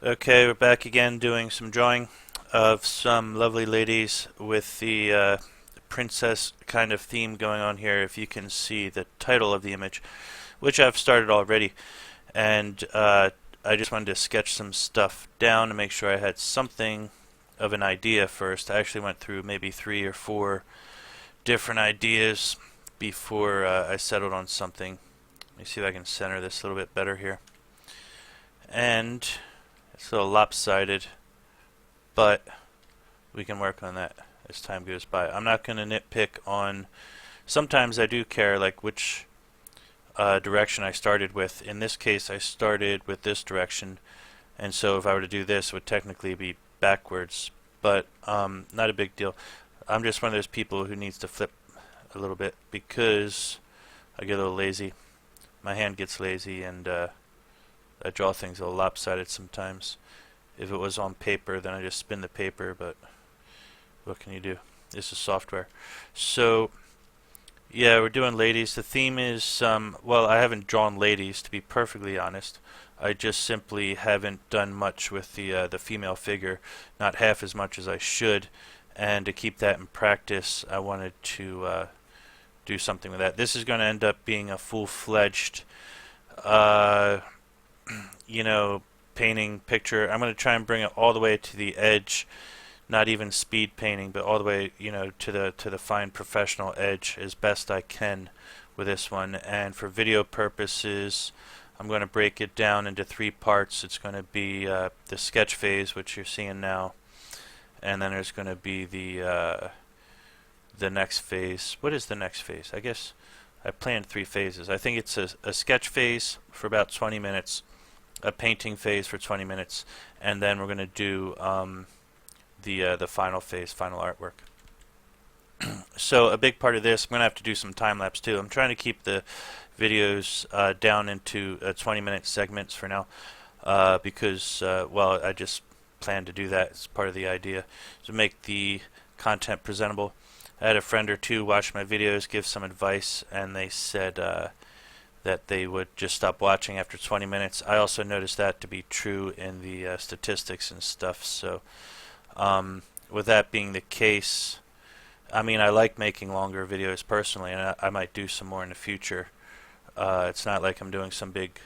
Okay, we're back again doing some drawing of some lovely ladies with the princess kind of theme going on here. If you can see the title of the image, which I've started already, and I just wanted to sketch some stuff down to make sure I had something of an idea first. I actually went through maybe 3 or 4 different ideas before I settled on something. Let me see if I can center this a little bit better here. And it's a little lopsided, but we can work on that as time goes by. I'm not going to nitpick on. Sometimes I do care, like which direction I started with. In this case, I started with this direction, and so if I were to do this, it would technically be backwards, but not a big deal. I'm just one of those people who needs to flip a little bit because I get a little lazy. My hand gets lazy, and I draw things a little lopsided sometimes. If it was on paper, then I just spin the paper, but what can you do? This is software. So, yeah, we're doing ladies. The theme is, well, I haven't drawn ladies, to be perfectly honest. I just simply haven't done much with the female figure, not half as much as I should, and to keep that in practice, I wanted to do something with that. This is going to end up being a full-fledged painting picture. I'm going to try and bring it all the way to the edge, not even speed painting, but all the way, to the fine professional edge as best I can with this one. And for video purposes, I'm going to break it down into 3 parts. It's going to be the sketch phase, which you're seeing now, and then there's going to be the next phase. What is the next phase? I guess I planned 3 phases. I think it's a sketch phase for about 20 minutes, a painting phase for 20 minutes, and then we're going to do the final phase, final artwork. So a big part of this, I'm going to have to do some time lapse too. I'm trying to keep the videos down into 20-minute segments for now because, well, I just plan to do that. It's part of the idea to make the content presentable. I had a friend or two watch my videos, give some advice, and they said that they would just stop watching after 20 minutes. I also noticed that to be true in the statistics and stuff. So with that being the case, I mean, I like making longer videos personally, and I might do some more in the future. It's not like I'm doing some big,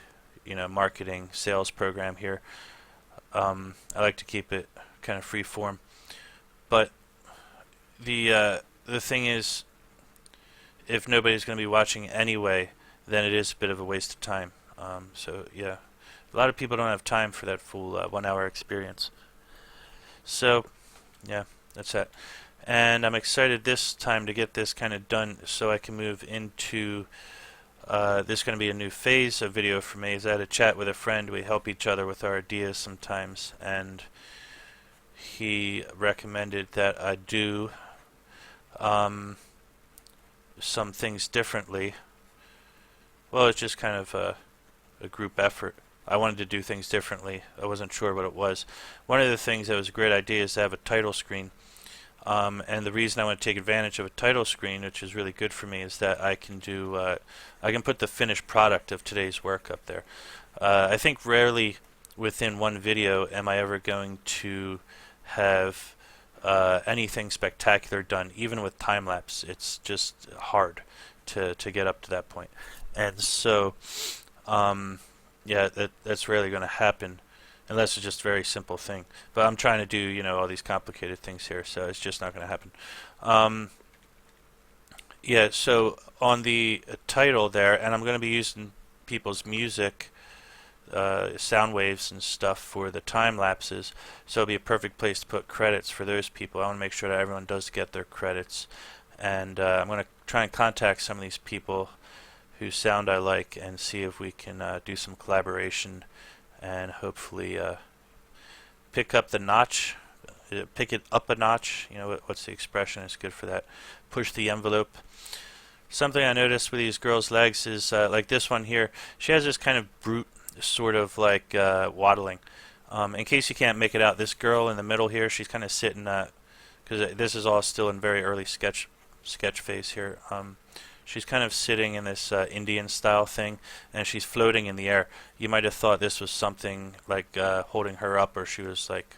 marketing sales program here. I like to keep it kind of free form. But the thing is, if nobody's going to be watching anyway, then it is a bit of a waste of time. So yeah, a lot of people don't have time for that full 1-hour experience. So yeah, that's that. And I'm excited this time to get this kind of done so I can move into this is going to be a new phase of video for me. As I had a chat with a friend, we help each other with our ideas sometimes, and he recommended that I do some things differently. Well, it's just kind of a group effort. I wanted to do things differently. I wasn't sure what it was. One of the things that was a great idea is to have a title screen. And the reason I want to take advantage of a title screen, which is really good for me, is that I can do I can put the finished product of today's work up there. I think rarely within one video am I ever going to have anything spectacular done. Even with time lapse, it's just hard to get up to that point. And so, yeah, that's rarely going to happen unless it's just a very simple thing. But I'm trying to do, all these complicated things here, so it's just not going to happen. Yeah, so on the title there, and I'm going to be using people's music, sound waves and stuff for the time lapses, so it'll be a perfect place to put credits for those people. I want to make sure that everyone does get their credits, and I'm going to try and contact some of these people whose sound I like and see if we can do some collaboration and hopefully pick up the notch, pick it up a notch. What's the expression? It's good for that. Push the envelope. Something I noticed with these girls' legs is like this one here. She has this kind of brute sort of like waddling. In case you can't make it out, this girl in the middle here, she's kind of sitting because this is all still in very early sketch phase here. she's kind of sitting in this Indian style thing, and she's floating in the air. You might have thought this was something like holding her up, or she was like,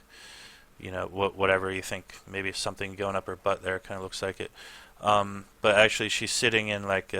you know, whatever you think, maybe something going up her butt there, kind of looks like it. But actually she's sitting in like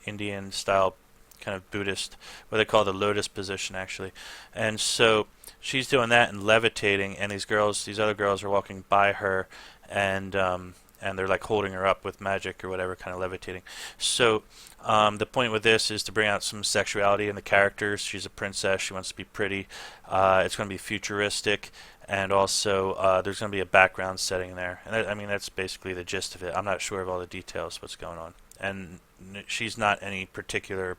Indian style kind of Buddhist, what they call the lotus position actually. And so she's doing that and levitating, and these other girls are walking by her, and they're like holding her up with magic or whatever, kind of levitating. So the point with this is to bring out some sexuality in the characters. She's a princess, she wants to be pretty. It's going to be futuristic, and also there's going to be a background setting there. And I mean, that's basically the gist of it. I'm not sure of all the details, what's going on. And she's not any particular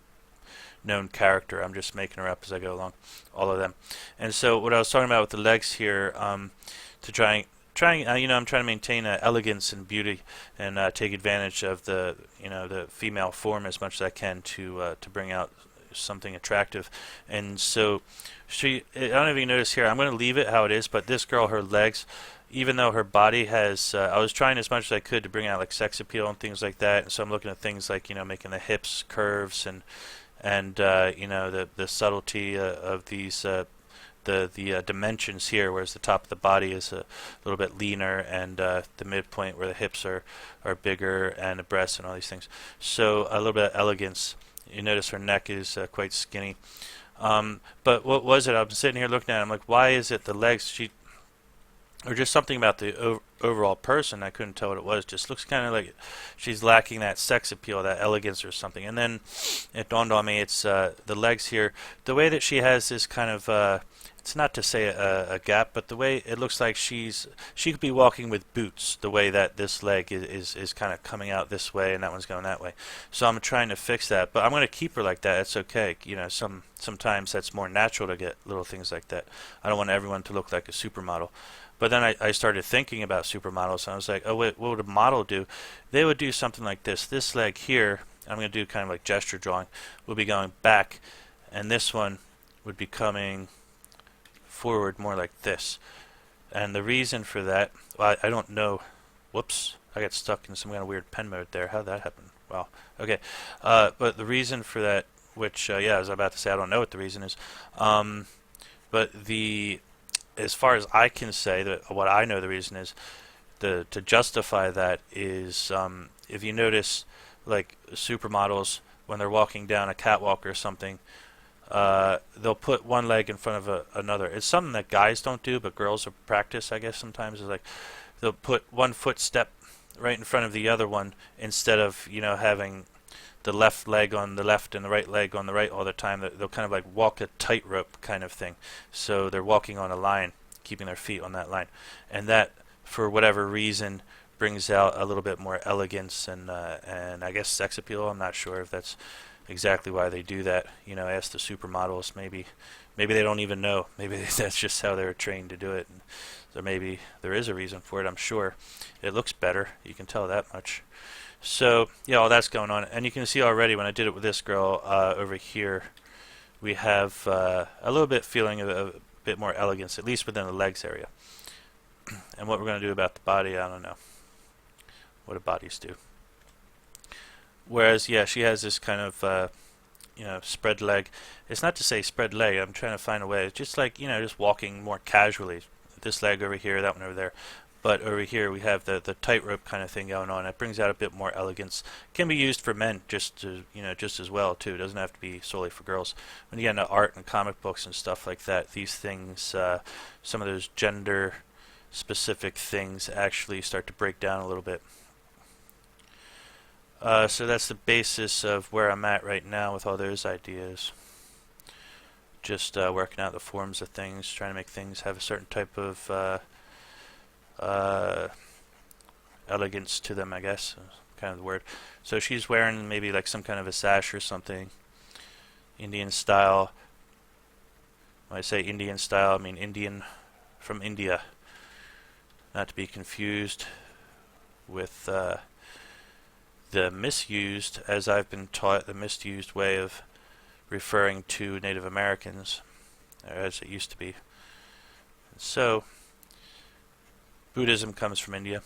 known character. I'm just making her up as I go along, all of them. And so what I was talking about with the legs here, to trying you know, I'm trying to maintain elegance and beauty, and take advantage of the, you know, the female form as much as I can to bring out something attractive. And so I don't know if you notice here, I'm going to leave it how it is, but this girl, her legs, even though her body has, I was trying as much as I could to bring out like sex appeal and things like that. And so I'm looking at things like, you know, making the hips curves, and you know, the subtlety of these the dimensions here, whereas the top of the body is a little bit leaner, and the midpoint where the hips are bigger, and the breasts and all these things. So a little bit of elegance. You notice her neck is quite skinny. But what was it? I'm sitting here looking at it, I'm like, why is it the legs? Or just something about the overall person, I couldn't tell what it was. Just looks kind of like she's lacking that sex appeal, that elegance or something. And then it dawned on me, it's the legs here. The way that she has this kind of, it's not to say a gap, but the way it looks like she could be walking with boots, the way that this leg is kind of coming out this way and that one's going that way. So I'm trying to fix that, but I'm going to keep her like that. It's okay. You know, sometimes that's more natural to get little things like that. I don't want everyone to look like a supermodel. But then I started thinking about supermodels, and I was like, oh wait, what would a model do? They would do something like this. This leg here, I'm going to do kind of like gesture drawing, will be going back, and this one would be coming forward more like this. And the reason for that, well, I don't know. Whoops, I got stuck in some kind of weird pen mode there. How'd that happen? Wow. Okay. But the reason for that, which, yeah, as I was about to say, I don't know what the reason is. But as far as I can say, what I know the reason is, to justify that is, if you notice, like supermodels, when they're walking down a catwalk or something, they'll put one leg in front of another. It's something that guys don't do, but girls will practice, I guess, sometimes. Is like they'll put one foot step right in front of the other one, instead of, you know, having the left leg on the left and the right leg on the right all the time. They'll kind of like walk a tightrope kind of thing. So they're walking on a line, keeping their feet on that line. And that, for whatever reason, brings out a little bit more elegance and I guess sex appeal. I'm not sure if that's exactly why they do that. You know, ask the supermodels. Maybe they don't even know. Maybe that's just how they're trained to do it. So maybe there is a reason for it. I'm sure it looks better. You can tell that much. So yeah, all that's going on, and you can see already when I did it with this girl over here, we have a little bit feeling of a bit more elegance, at least within the legs area. And what we're going to do about the body, I don't know. What do bodies do? Whereas, yeah, she has this kind of you know, spread leg. It's not to say spread leg. I'm trying to find a way. It's just like, you know, just walking more casually. This leg over here, that one over there. But over here we have the tightrope kind of thing going on. It brings out a bit more elegance. Can be used for men just as well too. It doesn't have to be solely for girls. When you get into art and comic books and stuff like that, these things, some of those gender specific things actually start to break down a little bit. So that's the basis of where I'm at right now with all those ideas. Just working out the forms of things, trying to make things have a certain type of elegance to them, I guess, kind of the word. So she's wearing maybe like some kind of a sash or something, Indian style. When I say Indian style, I mean Indian from India, not to be confused with the misused, as I've been taught, the misused way of referring to Native Americans, or as it used to be. So Buddhism comes from India.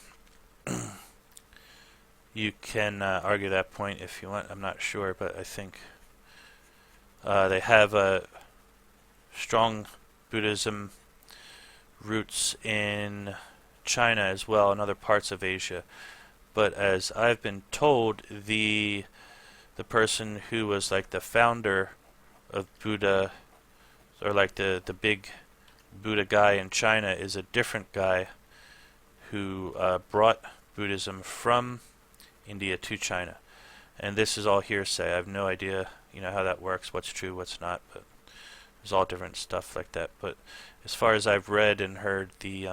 you can argue that point if you want. I'm not sure, but I think they have a strong Buddhism roots in China as well and other parts of Asia. But as I've been told, the person who was like the founder of Buddha, or like the big Buddha guy in China, is a different guy who brought Buddhism from India to China. And this is all hearsay. I have no idea, how that works, what's true, what's not, but there's all different stuff like that. But as far as I've read and heard, the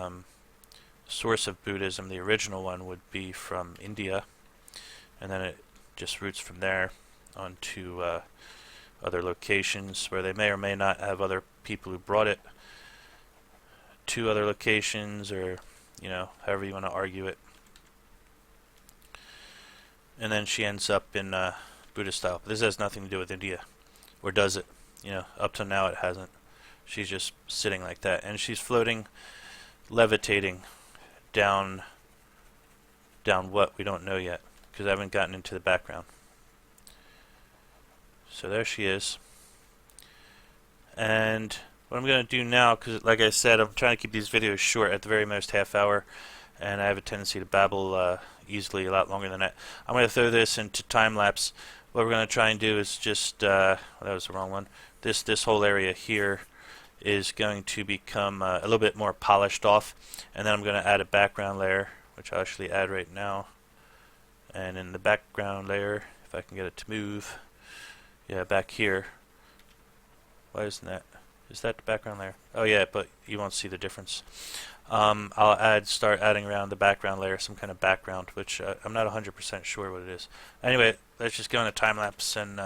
source of Buddhism, the original one, would be from India, and then it just roots from there onto other locations where they may or may not have other people who brought it to other locations, or however you want to argue it. And then she ends up in Buddhist style. But this has nothing to do with India, or does it? Up to now it hasn't. She's just sitting like that, and she's floating, levitating down what we don't know yet, because I haven't gotten into the background. So there she is. And what I'm going to do now, because like I said, I'm trying to keep these videos short, at the very most half hour, and I have a tendency to babble easily a lot longer than that. I'm going to throw this into time lapse. What we're going to try and do is just that was the wrong one. This whole area here is going to become a little bit more polished off, and then I'm going to add a background layer, which I'll actually add right now. And in the background layer, if I can get it to move, yeah, back here. Why isn't that? Is that the background layer? Oh yeah, but you won't see the difference. I'll start adding around the background layer some kind of background, which I'm not 100% sure what it is. Anyway, let's just go into time lapse, and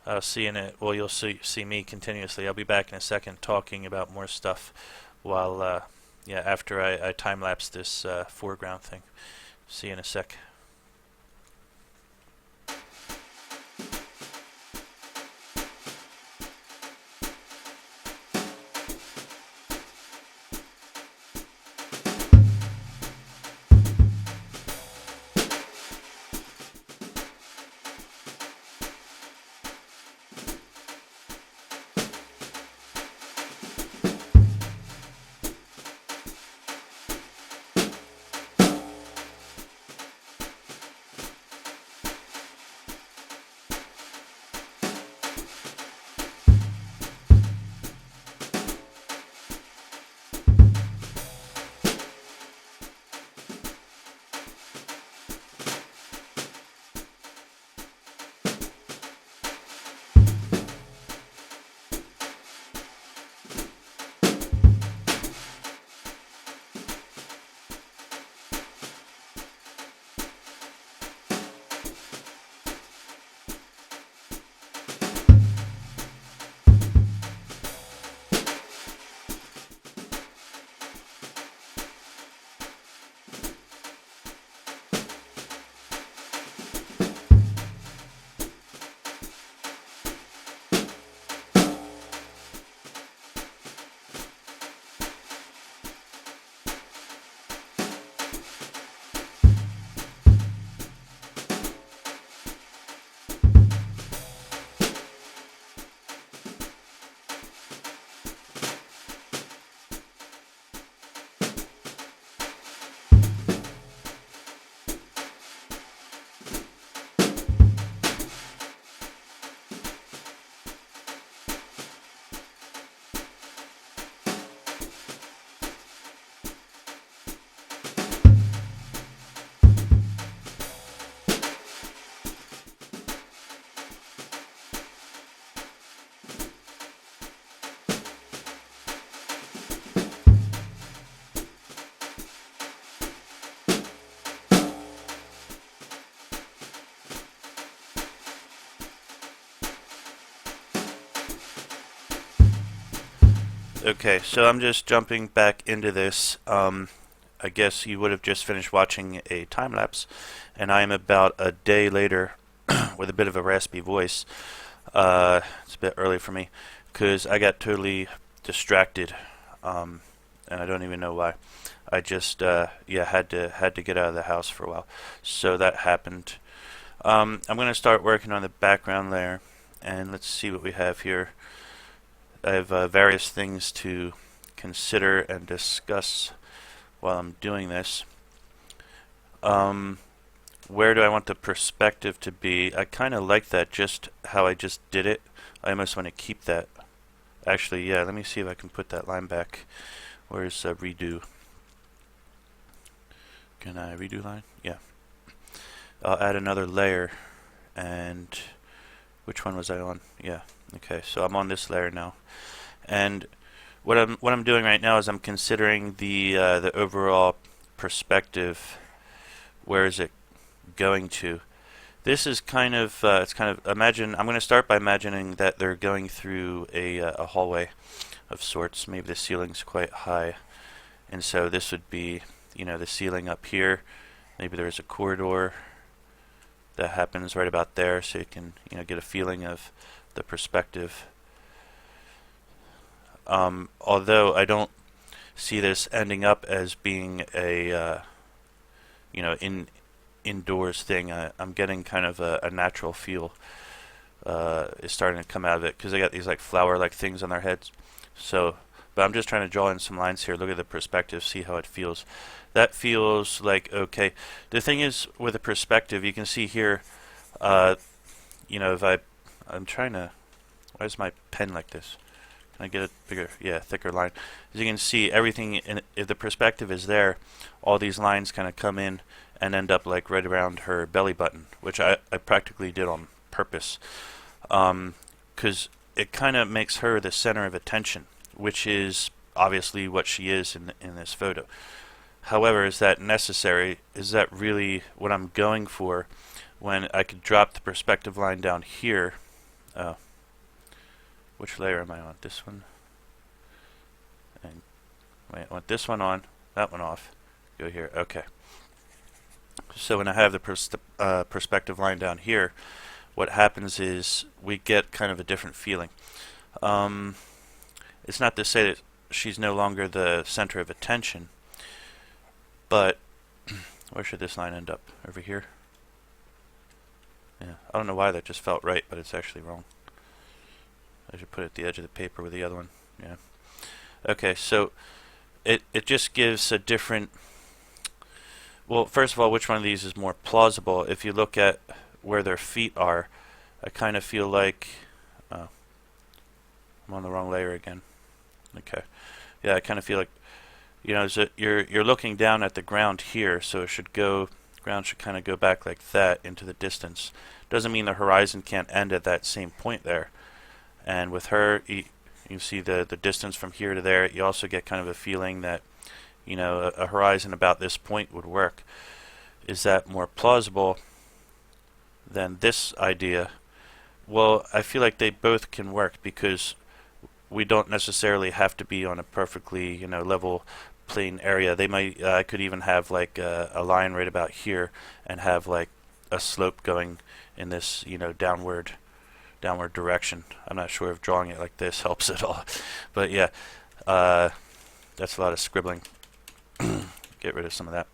I'll see in it. Well, you'll see me continuously. I'll be back in a second talking about more stuff while after I time lapse this foreground thing. See you in a sec. Okay, so I'm just jumping back into this. I guess you would have just finished watching a time lapse, and I am about a day later with a bit of a raspy voice. It's a bit early for me because I got totally distracted, and I don't even know why. I just yeah, had to get out of the house for a while, so that happened. I'm going to start working on the background layer, and let's see what we have here. I have various things to consider and discuss while I'm doing this. Where do I want the perspective to be? I kind of like that, just how I just did it. I almost want to keep that. Actually, yeah, let me see if I can put that line back. Where's redo? Can I redo line? Yeah. I'll add another layer, and which one was I on? Yeah. Okay, so I'm on this layer now, and what I'm doing right now is I'm considering the overall perspective. Where is it going to? This is kind of it's kind of imagine. I'm going to start by imagining that they're going through a hallway of sorts. Maybe the ceiling's quite high, and so this would be, you know, the ceiling up here. Maybe there's a corridor that happens right about there, so you can, you know, get a feeling of the perspective. Although I don't see this ending up as being a you know, indoors thing, I'm getting kind of a natural feel is starting to come out of it, because they got these like flower-like things on their heads. So, but I'm just trying to draw in some lines here. Look at the perspective, see how it feels. That feels like okay. The thing is, with the perspective, you can see here, you know, if I'm trying to, why is my pen like this? Can I get a bigger, yeah, thicker line? As you can see, everything, if the perspective is there, all these lines kind of come in and end up like right around her belly button, which I practically did on purpose, because it kind of makes her the center of attention, which is obviously what she is in this photo. However, is that necessary? Is that really what I'm going for when I could drop the perspective line down here? Which layer am I on? This one? And wait, I want this one on, that one off. Go here. Okay. So when I have the perspective line down here, what happens is we get kind of a different feeling. It's not to say that she's no longer the center of attention, but where should this line end up? Over here? Yeah, I don't know why that just felt right, but it's actually wrong. I should put it at the edge of the paper with the other one. Yeah. Okay, so it just gives a different. Well, first of all, which one of these is more plausible? If you look at where their feet are, I kind of feel like I'm on the wrong layer again. Okay. Yeah, I kind of feel like, you know, so you're looking down at the ground here, so it should go, ground should kind of go back like that into the distance. Doesn't mean the horizon can't end at that same point there. And with her, you see the distance from here to there. You also get kind of a feeling that, you know, a horizon about this point would work. Is that more plausible than this idea? Well, I feel like they both can work, because we don't necessarily have to be on a perfectly, you know, level plane area. They might, I could even have like a line right about here and have like a slope going in this, you know, downward direction. I'm not sure if drawing it like this helps at all, but yeah, that's a lot of scribbling. Get rid of some of that.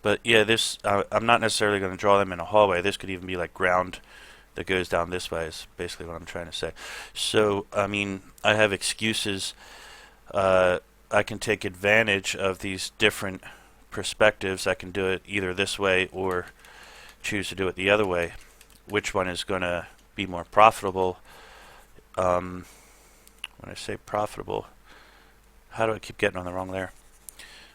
But yeah, this I'm not necessarily going to draw them in a hallway. This could even be like ground that goes down this way, is basically what I'm trying to say. So I mean, I have excuses. I can take advantage of these different perspectives. I can do it either this way or choose to do it the other way. Which one is going to be more profitable? When I say profitable, how do I keep getting on the wrong layer?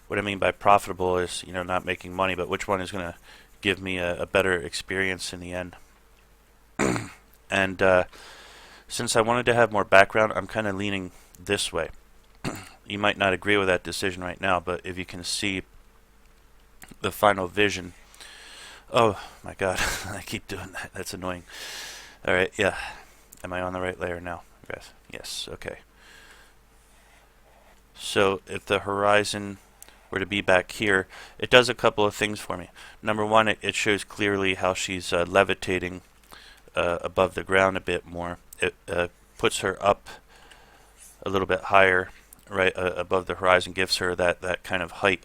What I mean by profitable is, you know, not making money, but which one is going to give me a better experience in the end. And since I wanted to have more background, I'm kind of leaning this way. You might not agree with that decision right now, but if you can see the final vision. Oh my god, I keep doing that. That's annoying. Alright, yeah. Am I on the right layer now? Yes, okay. So if the horizon were to be back here, it does a couple of things for me. Number one, it shows clearly how she's levitating above the ground a bit more. It puts her up a little bit higher right above the horizon gives her that kind of height.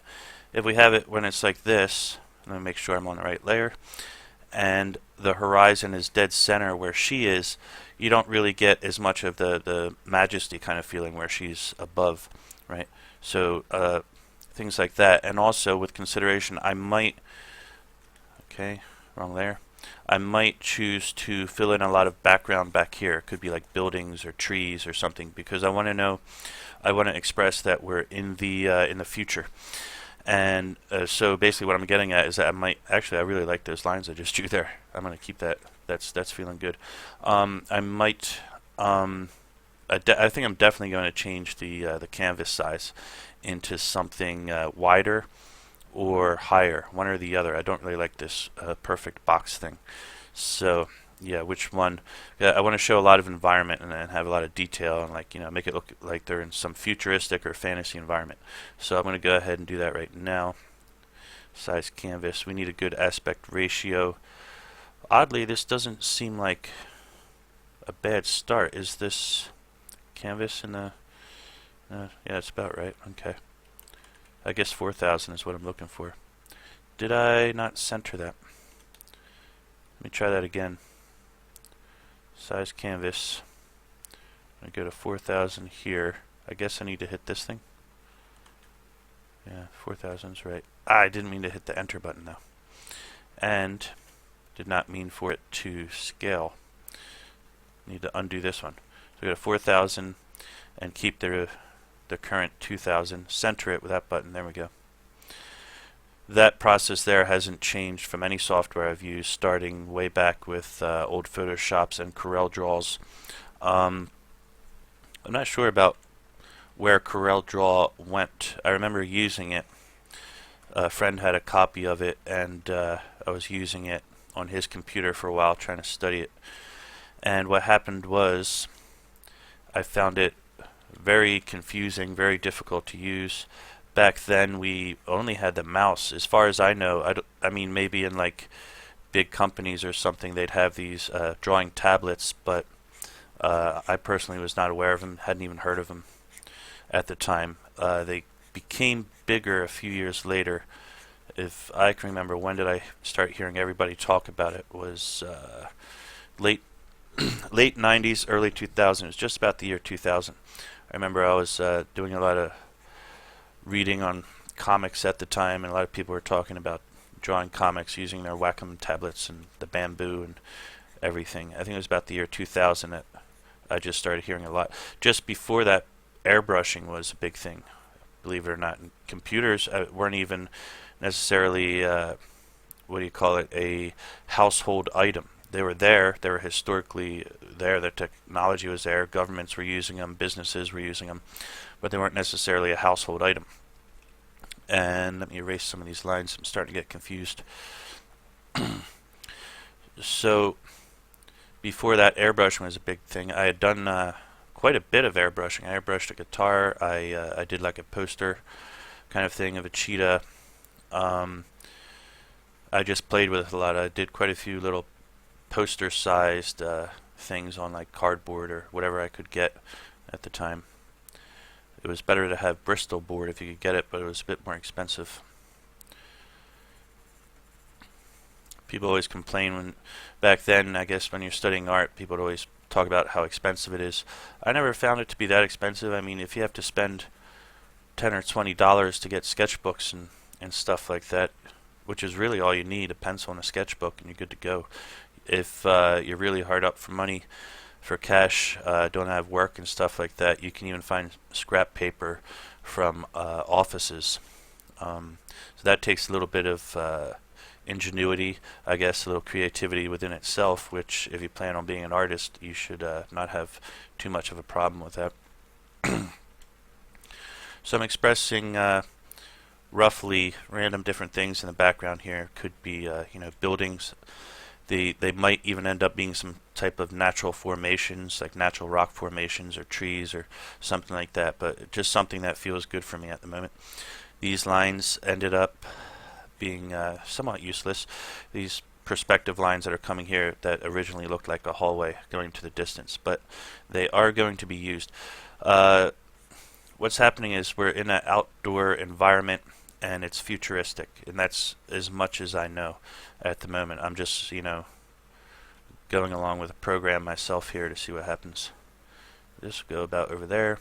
If we have it when it's like this, let me make sure I'm on the right layer, and the horizon is dead center where she is, you don't really get as much of the majesty kind of feeling where she's above, right? So things like that. And also with consideration, I might, okay, wrong layer, I might choose to fill in a lot of background back here. It could be like buildings or trees or something, because I want to know, I want to express that we're in the future. And so basically what I'm getting at is that I might, actually I really like those lines I just drew there. I'm going to keep that. That's feeling good. I might, I think I'm definitely going to change the canvas size into something wider or higher, one or the other. I don't really like this perfect box thing. So yeah, which one? I want to show a lot of environment and have a lot of detail and, like, make it look like they're in some futuristic or fantasy environment. So I'm going to go ahead and do that right now. Size canvas. We need a good aspect ratio. Oddly, this doesn't seem like a bad start. Is this canvas in the... yeah, it's about right. Okay. I guess 4,000 is what I'm looking for. Did I not center that? Let me try that again. Size canvas. I'm going to go to 4,000 here. I guess I need to hit this thing. Yeah, 4,000 is right. I didn't mean to hit the enter button though. And did not mean for it to scale. Need to undo this one. So we go to 4,000 and keep the current 2,000. Center it with that button. There we go. That process there hasn't changed from any software I've used, starting way back with old Photoshops and Corel Draws. I'm not sure about where Corel Draw went. I remember using it. A friend had a copy of it, and I was using it on his computer for a while, trying to study it. And what happened was I found it very confusing, very difficult to use. Back then we only had the mouse. As far as I know, I mean, maybe in like big companies or something they'd have these drawing tablets, but I personally was not aware of them, hadn't even heard of them at the time. They became bigger a few years later. If I can remember, when did I start hearing everybody talk about it? It was late 90s, early 2000s. It was just about the year 2000. I remember I was doing a lot of reading on comics at the time, and a lot of people were talking about drawing comics using their Wacom tablets and the bamboo and everything. I think it was about the year 2000 that I just started hearing a lot. Just before that, airbrushing was a big thing, believe it or not. And computers weren't even necessarily, what do you call it, a household item. They were there, they were historically there, the technology was there, governments were using them, businesses were using them, but they weren't necessarily a household item. And let me erase some of these lines, I'm starting to get confused. So, before that, airbrushing was a big thing. I had done quite a bit of airbrushing. I airbrushed a guitar, I did like a poster kind of thing of a cheetah. I just played with it a lot. I did quite a few little poster-sized things on like cardboard or whatever I could get at the time. It was better to have Bristol board if you could get it, but it was a bit more expensive. People always complain when, back then, I guess when you're studying art, people would always talk about how expensive it is. I never found it to be that expensive. I mean, if you have to spend $10 or $20 to get sketchbooks and stuff like that, which is really all you need, a pencil and a sketchbook, and you're good to go. If you're really hard up for money, for cash, don't have work and stuff like that, you can even find scrap paper from offices. So that takes a little bit of ingenuity, I guess, a little creativity within itself, which if you plan on being an artist, you should not have too much of a problem with that. So I'm expressing roughly random different things in the background here. Could be buildings. They might even end up being some type of natural formations, like natural rock formations or trees or something like that, but just something that feels good for me at the moment. These lines ended up being somewhat useless. These perspective lines that are coming here that originally looked like a hallway going to the distance, but they are going to be used. What what's happening is we're in an outdoor environment and it's futuristic, and that's as much as I know at the moment. I'm just, going along with a program myself here to see what happens. This will go about over there.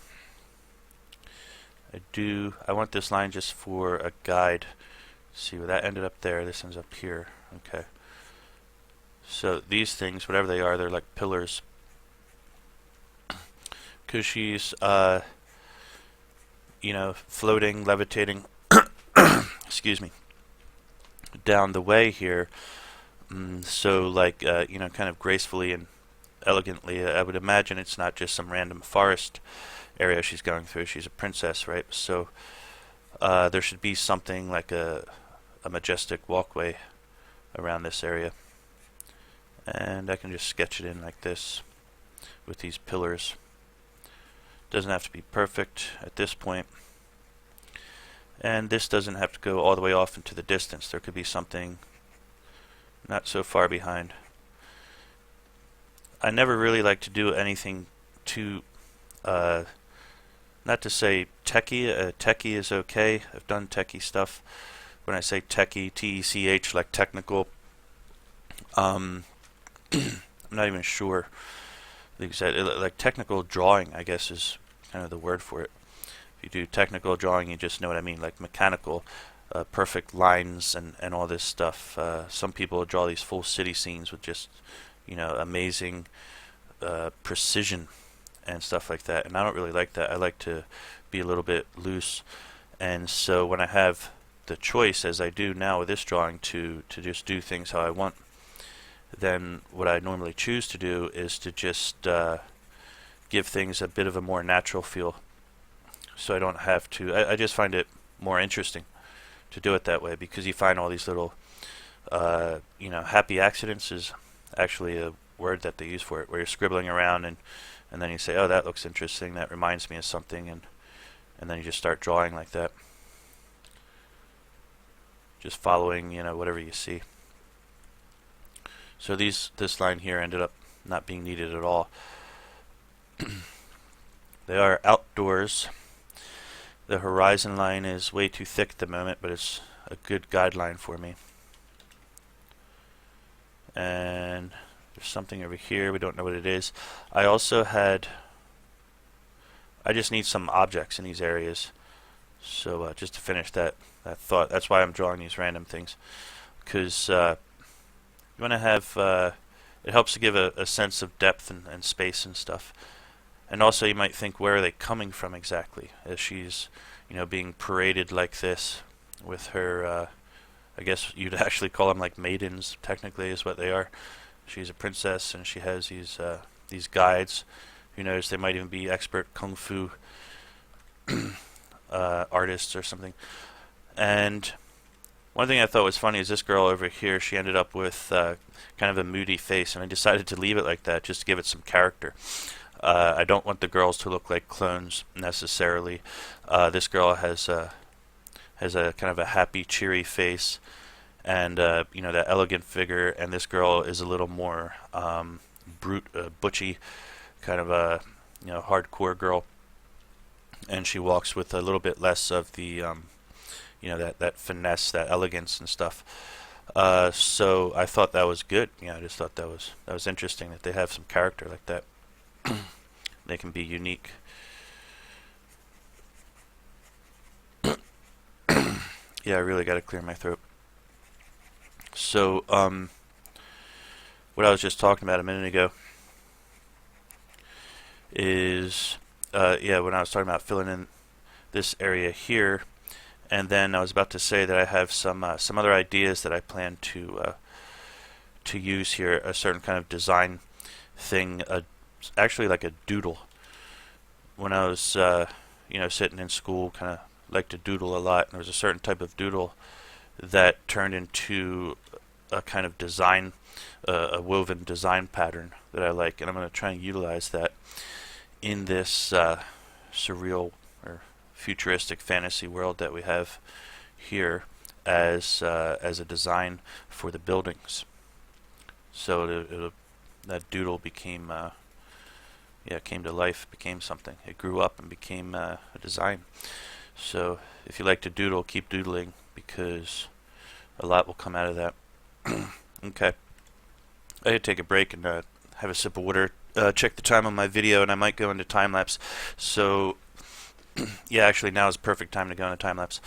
I want this line just for a guide. See where that ended up there, this ends up here. Okay. So these things, whatever they are, they're like pillars. Because she's, floating, levitating, excuse me, down the way here. So like, kind of gracefully and elegantly, I would imagine it's not just some random forest area she's going through. She's a princess, right? So there should be something like a majestic walkway around this area. And I can just sketch it in like this with these pillars. Doesn't have to be perfect at this point. And this doesn't have to go all the way off into the distance. There could be something not so far behind. I never really like to do anything too, not to say techie. Techie is okay. I've done techie stuff. When I say techie, T-E-C-H, like technical, I'm not even sure the exact, like technical drawing, I guess, is kind of the word for it. If you do technical drawing, you just know what I mean, like mechanical, perfect lines and all this stuff. Some people draw these full city scenes with just, amazing precision and stuff like that, and I don't really like that. I like to be a little bit loose, and so when I have the choice, as I do now with this drawing, to just do things how I want, then what I normally choose to do is to just give things a bit of a more natural feel, so I don't have to. I just find it more interesting to do it that way, because you find all these little, happy accidents is actually a word that they use for it, where you're scribbling around and then you say, oh, that looks interesting, that reminds me of something, and then you just start drawing like that, just following, whatever you see. So this line here ended up not being needed at all. They are outdoors. The horizon line is way too thick at the moment, but it's a good guideline for me. And there's something over here, we don't know what it is. I just need some objects in these areas. So just to finish that thought, that's why I'm drawing these random things. Because you want to have, it helps to give a sense of depth and space and stuff. And also you might think, where are they coming from exactly? As she's, being paraded like this with her, I guess you'd actually call them like maidens, technically, is what they are. She's a princess, and she has these guides. Who knows, they might even be expert kung fu artists or something. And one thing I thought was funny is this girl over here, she ended up with kind of a moody face, and I decided to leave it like that just to give it some character. I don't want the girls to look like clones necessarily. This girl has a kind of a happy, cheery face, and that elegant figure. And this girl is a little more butchy, kind of a hardcore girl, and she walks with a little bit less of the that finesse, that elegance and stuff. So I thought that was good. I just thought that was interesting that they have some character like that. They can be unique. Yeah, I really got to clear my throat. So, what I was just talking about a minute ago is, when I was talking about filling in this area here, and then I was about to say that I have some other ideas that I plan to use here, a certain kind of design thing, actually like a doodle. When I was sitting in school, kind of liked to doodle a lot, and there was a certain type of doodle that turned into a kind of design, a woven design pattern that I like, and I'm going to try and utilize that in this surreal or futuristic fantasy world that we have here as a design for the buildings. So that doodle became yeah, came to life, became something. It grew up and became a design. So if you like to doodle, keep doodling, because a lot will come out of that. Okay, I gotta take a break and have a sip of water. Check the time on my video, and I might go into time lapse. So yeah, actually now is the perfect time to go into time lapse.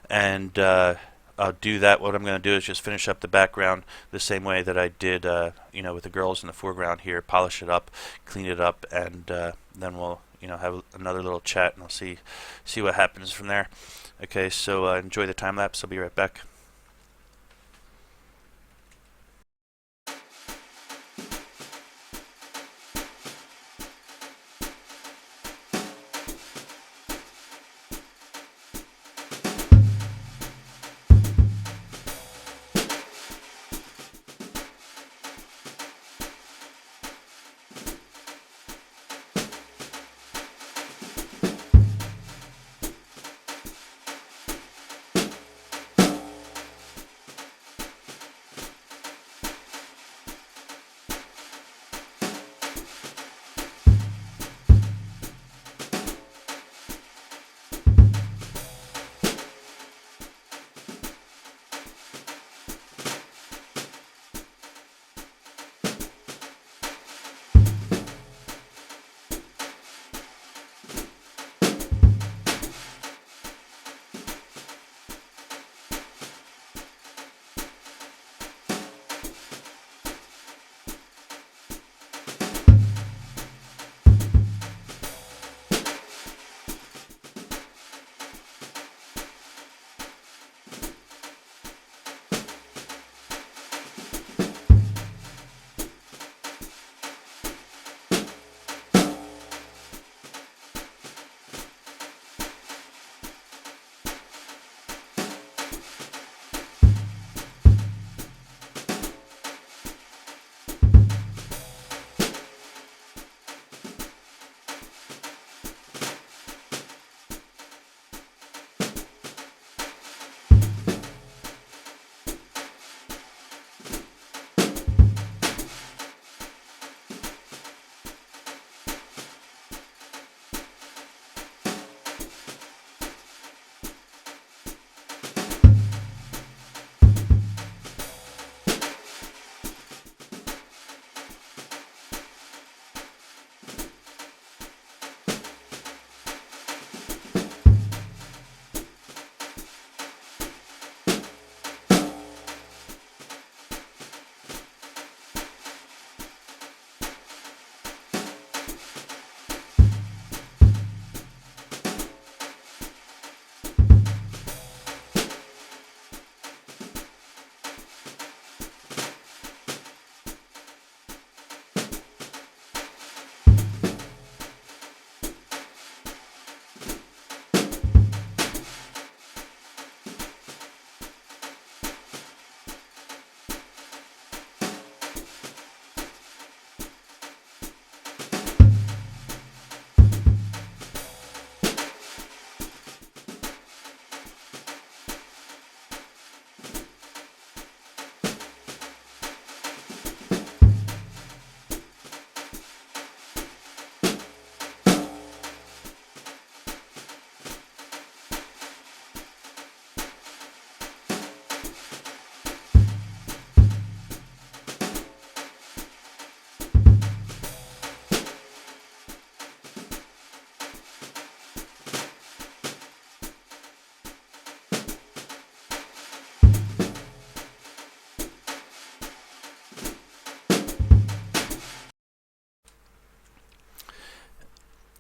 And I'll do that. What I'm going to do is just finish up the background the same way that I did, with the girls in the foreground here. Polish it up, clean it up, and then we'll, have another little chat, and I'll see what happens from there. Okay, so enjoy the time lapse. I'll be right back.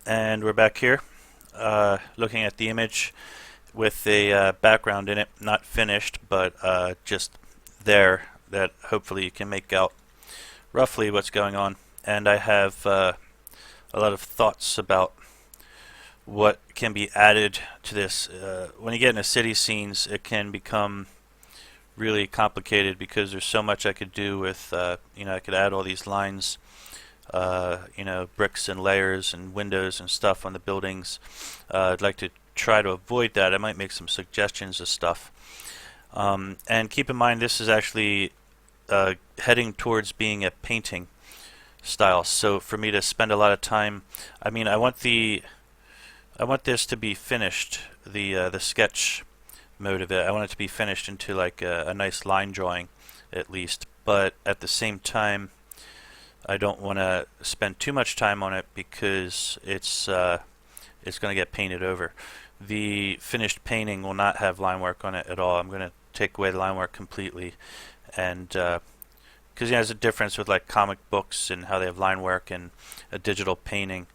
And we're back here, looking at the image with a background in it, not finished, but just there, that hopefully you can make out roughly what's going on. And I have a lot of thoughts about what can be added to this. When you get into city scenes, it can become really complicated because there's so much I could do with, I could add all these lines, bricks and layers and windows and stuff on the buildings. I'd like to try to avoid that. I might make some suggestions of stuff. And keep in mind, this is actually heading towards being a painting. style. So for me to spend a lot of time, I mean, I want this to be finished, the sketch mode of it. I want it to be finished into like a nice line drawing at least, but at the same time I don't want to spend too much time on it because it's going to get painted over. The finished painting will not have line work on it at all. I'm going to take away the line work completely, and because there's a difference with like comic books and how they have line work and a digital painting,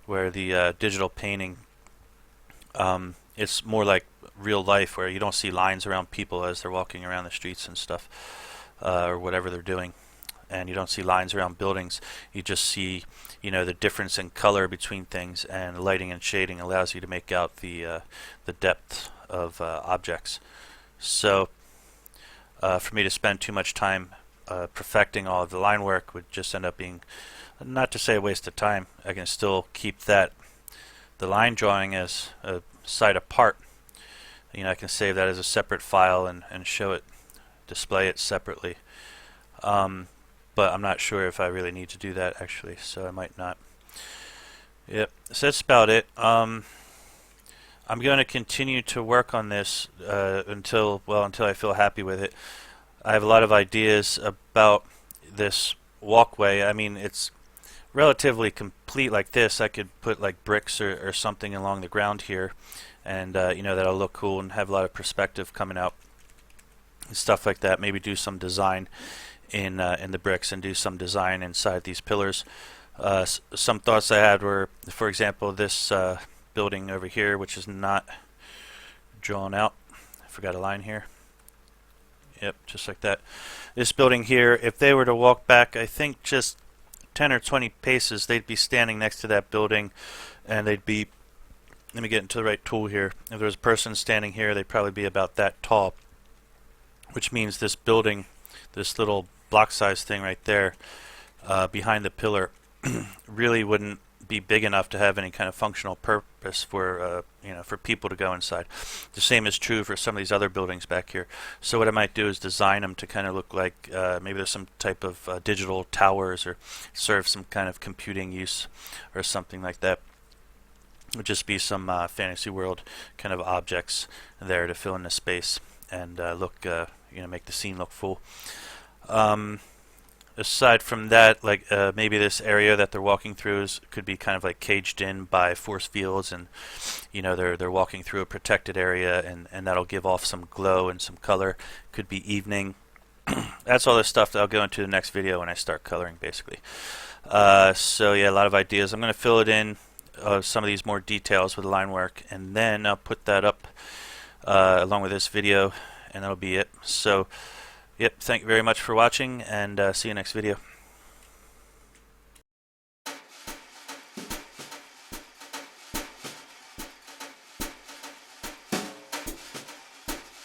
where the digital painting it's more like real life, where you don't see lines around people as they're walking around the streets and stuff, or whatever they're doing, and you don't see lines around buildings. You just see, the difference in color between things, and lighting and shading allows you to make out the depth of objects. So for me to spend too much time perfecting all of the line work would just end up being, not to say a waste of time. I can still keep the line drawing as a side apart. I can save that as a separate file and show it, display it separately. But I'm not sure if I really need to do that actually, so I might not. Yep, so that's about it. I'm going to continue to work on this until I feel happy with it. I have a lot of ideas about this walkway. I mean, it's relatively complete like this. I could put like bricks or something along the ground here, and that'll look cool and have a lot of perspective coming out and stuff like that. Maybe do some design in the bricks and do some design inside these pillars. Some thoughts I had were, for example, this building over here, which is not drawn out. I forgot a line here. Yep, just like that. This building here, if they were to walk back, I think just 10 or 20 paces, they'd be standing next to that building, and they'd be, let me get into the right tool here. If there was a person standing here, they'd probably be about that tall, which means this building, this little block size thing right there behind the pillar really wouldn't be big enough to have any kind of functional purpose for for people to go inside. The same is true for some of these other buildings back here. So what I might do is design them to kind of look like maybe there's some type of digital towers, or serve some kind of computing use or something like that. It would just be some fantasy world kind of objects there to fill in the space and look make the scene look full. Aside from that, like maybe this area that they're walking through could be kind of like caged in by force fields, and they're walking through a protected area, and that'll give off some glow and some color. Could be evening. That's all the stuff that I'll go into the next video when I start coloring, basically. So yeah, a lot of ideas. I'm going to fill it in some of these more details with line work, and then I'll put that up along with this video, and that'll be it. So yep, thank you very much for watching, and see you next video.